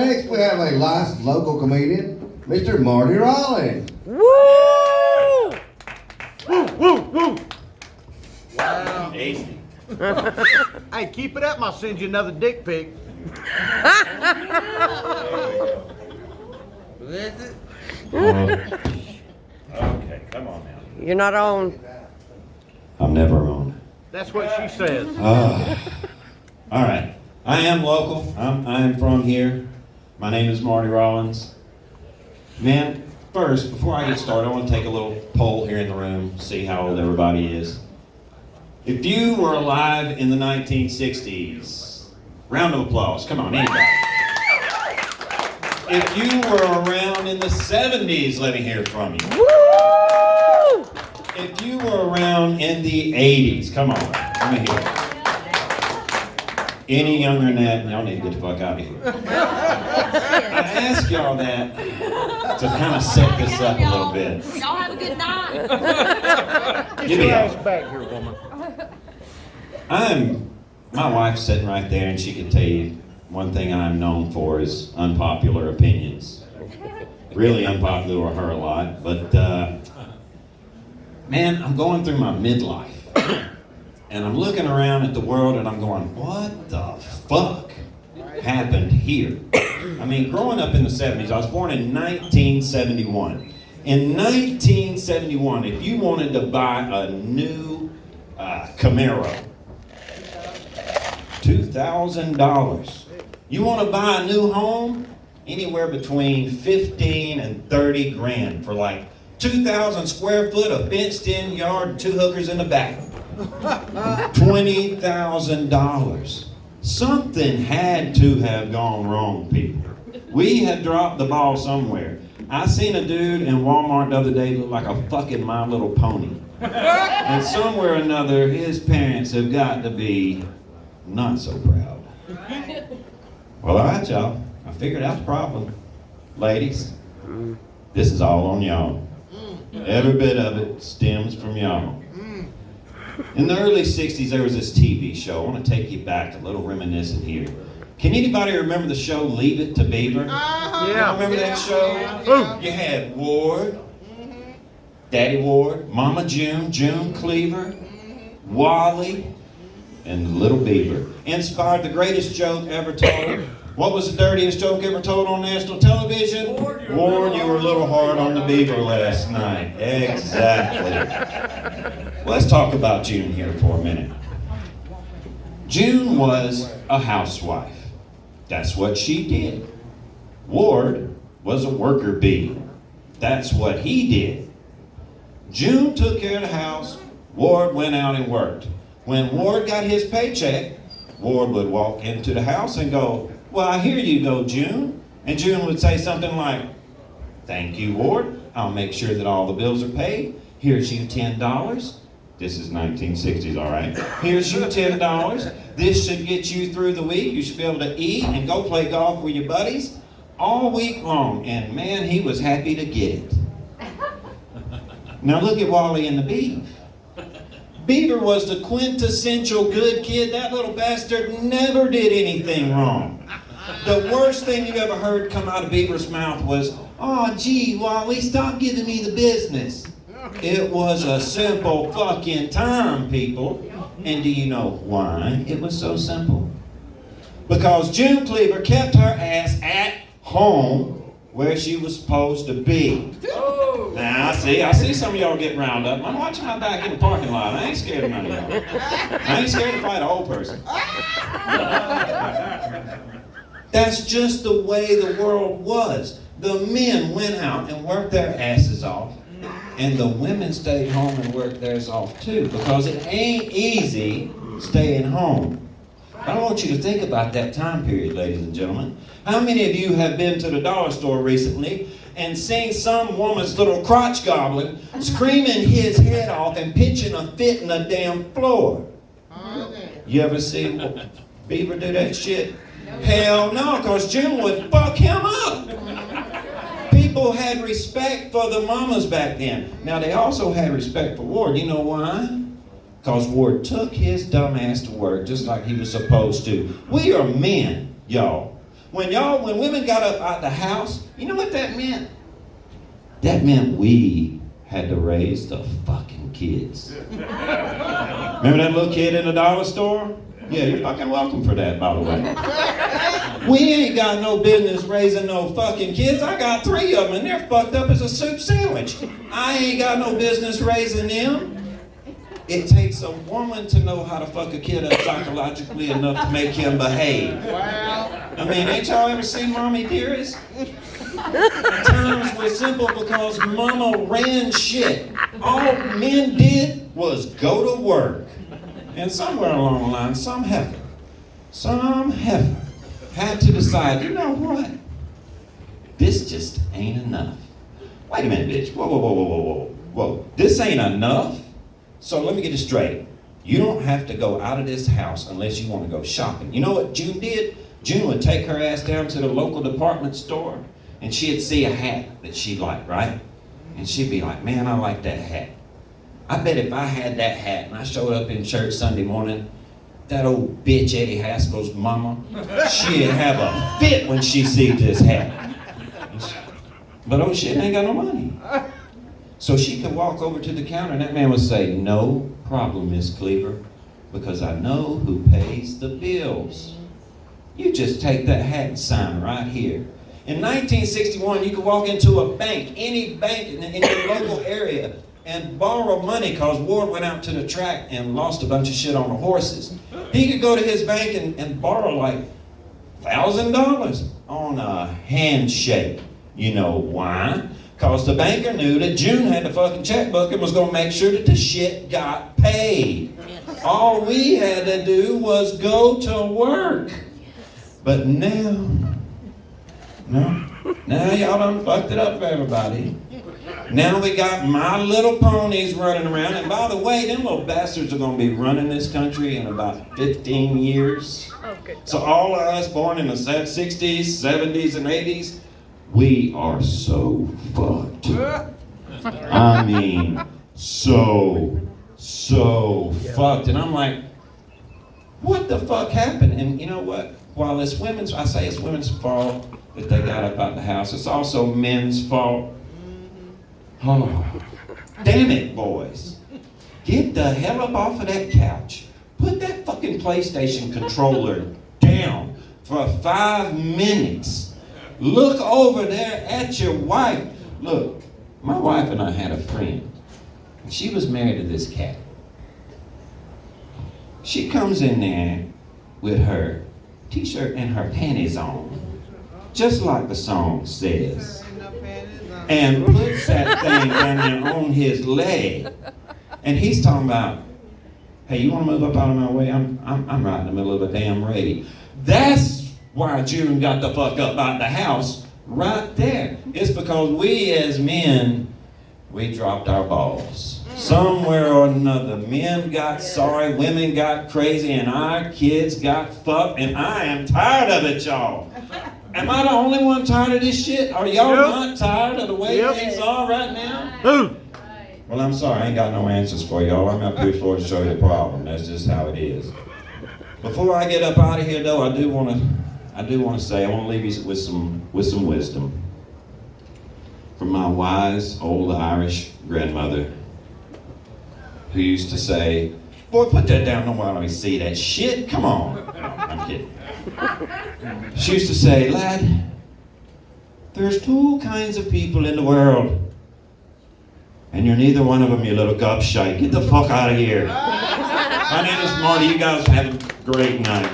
next we have a licensed local comedian, Mr. Marty Rollins. Woo! Wow. Easy. Hey, keep it up, I'll send you another dick pic. Okay, come on now. You're not on. I'm never on. That's what she says. All right. I am local. I am from here. My name is Marty Rollins. Man, first, before I get started, I want to take a little poll here in the room, see how old everybody is. If you were alive in the 1960s, round of applause. Come on, anybody. If you were around in the 70s, let me hear from you. Woo! If you were around in the 80s, come on, let me hear it. Any younger than that, y'all need to get the fuck out of here. I ask y'all that to kind of set this up a little bit. Y'all have a good night. Give me Your a- ass back here, woman. My wife's sitting right there, and she can tell you one thing I'm known for is unpopular opinions. Really unpopular with her a lot, but man, I'm going through my midlife. And I'm looking around at the world and I'm going, what the fuck happened here? I mean, growing up in the 70s, I was born in 1971. In 1971, if you wanted to buy a new Camaro, $2,000. You want to buy a new home? Anywhere between 15 and 30 grand for like 2,000 square foot, a fenced-in yard, and 2 hookers in the back. $20,000. Something had to have gone wrong, people. We had dropped the ball somewhere. I seen a dude in Walmart the other day look like a fucking My Little Pony. And somewhere or another, his parents have got to be not so proud. Well, all right, y'all. I figured out the problem. Ladies, this is all on y'all. Every bit of it stems from y'all. In the early 60s, there was this TV show. I want to take you back, a little reminiscent here. Can anybody remember the show Leave It to Beaver? Yeah. Remember that show? You had Ward, Daddy Ward, Mama June, June Cleaver, Wally, and Little Beaver. Inspired the greatest joke ever told. What was the dirtiest joke ever told on national television? Ward, you were a little hard on the beaver last night. Exactly. Well, let's talk about June here for a minute. June was a housewife. That's what she did. Ward was a worker bee. That's what he did. June took care of the house. Ward went out and worked. When Ward got his paycheck, Ward would walk into the house and go, "Well, here you go, June." And June would say something like, "Thank you, Ward. I'll make sure that all the bills are paid. Here's you $10. This is 1960s, all right. Here's you $10. This should get you through the week. You should be able to eat and go play golf with your buddies all week long." And man, he was happy to get it. Now look at Wally and the Beaver. Beaver was the quintessential good kid. That little bastard never did anything wrong. The worst thing you ever heard come out of Beaver's mouth was, "Oh, gee, Wally, stop giving me the business." It was a simple fucking time, people. And do you know why it was so simple? Because June Cleaver kept her ass at home where she was supposed to be. Now, I see some of y'all getting round up. I'm watching my back in the parking lot. I ain't scared of none of y'all. I ain't scared to fight an old person. That's just the way the world was. The men went out and worked their asses off, and the women stayed home and worked theirs off too, because it ain't easy staying home. I want you to think about that time period, ladies and gentlemen. How many of you have been to the dollar store recently and seen some woman's little crotch goblin screaming his head off and pitching a fit in the damn floor? You ever see Beaver do that shit? Hell no, because June would fuck him up. People had respect for the mamas back then. Now, they also had respect for Ward. You know why? Because Ward took his dumb ass to work just like he was supposed to. We are men, y'all. When women got up out the house, you know what that meant? That meant we had to raise the fucking kids. Remember that little kid in the dollar store? Yeah, you're fucking welcome for that, by the way. We ain't got no business raising no fucking kids. I got 3 of them and they're fucked up as a soup sandwich. I ain't got no business raising them. It takes a woman to know how to fuck a kid up psychologically enough to make him behave. I mean, ain't y'all ever seen Mommy Dearest? Times were simple because Mama ran shit. All men did was go to work. And somewhere along the line, some heifer had to decide, you know what? This just ain't enough. Wait a minute, bitch. Whoa. This ain't enough? So let me get it straight. You don't have to go out of this house unless you want to go shopping. You know what June did? June would take her ass down to the local department store and she'd see a hat that she liked, right? And she'd be like, man, I like that hat. I bet if I had that hat and I showed up in church Sunday morning, that old bitch Eddie Haskell's mama, she'd have a fit when she sees this hat. But oh shit, ain't got no money. So she could walk over to the counter and that man would say, no problem, Miss Cleaver, because I know who pays the bills. You just take that hat and sign right here. In 1961, you could walk into a bank, any bank in your local area, and borrow money because Ward went out to the track and lost a bunch of shit on the horses. He could go to his bank and borrow like $1,000 on a handshake. You know why? Because the banker knew that June had the fucking checkbook and was going to make sure that the shit got paid. All we had to do was go to work. But now y'all done fucked it up for everybody. Now we got My Little Ponies running around. And by the way, them little bastards are going to be running this country in about 15 years. So all of us born in the 60s, 70s, and 80s, we are so fucked. I mean, so fucked. And I'm like, what the fuck happened? And you know what? While it's women's, I say it's women's fault that they got up out the house, it's also men's fault. Oh, damn it, boys. Get the hell up off of that couch. Put that fucking PlayStation controller down for 5 minutes. Look over there at your wife. Look, my wife and I had a friend. She was married to this cat. She comes in there with her t-shirt and her panties on, just like the song says, and puts that thing down there on his leg. And he's talking about, hey, you want to move up out of my way? I'm right in the middle of a damn raid. That's why June got the fuck up out the house right there. It's because we as men, we dropped our balls. Somewhere or another, men got sorry, women got crazy, and our kids got fucked, and I am tired of it, y'all. Am I the only one tired of this shit? Are y'all not tired of the way things are right now? Well, I'm sorry, I ain't got no answers for y'all. I'm up here for to show you the problem. That's just how it is. Before I get up out of here, though, I do want to say, I want to leave you with some wisdom from my wise old Irish grandmother, who used to say, boy, put that down, don't want to see that shit, come on. No, I'm kidding. She used to say, lad, there's 2 kinds of people in the world, and you're neither one of them, you little gobshite. Get the fuck out of here. My name is Marty, you guys have a great night.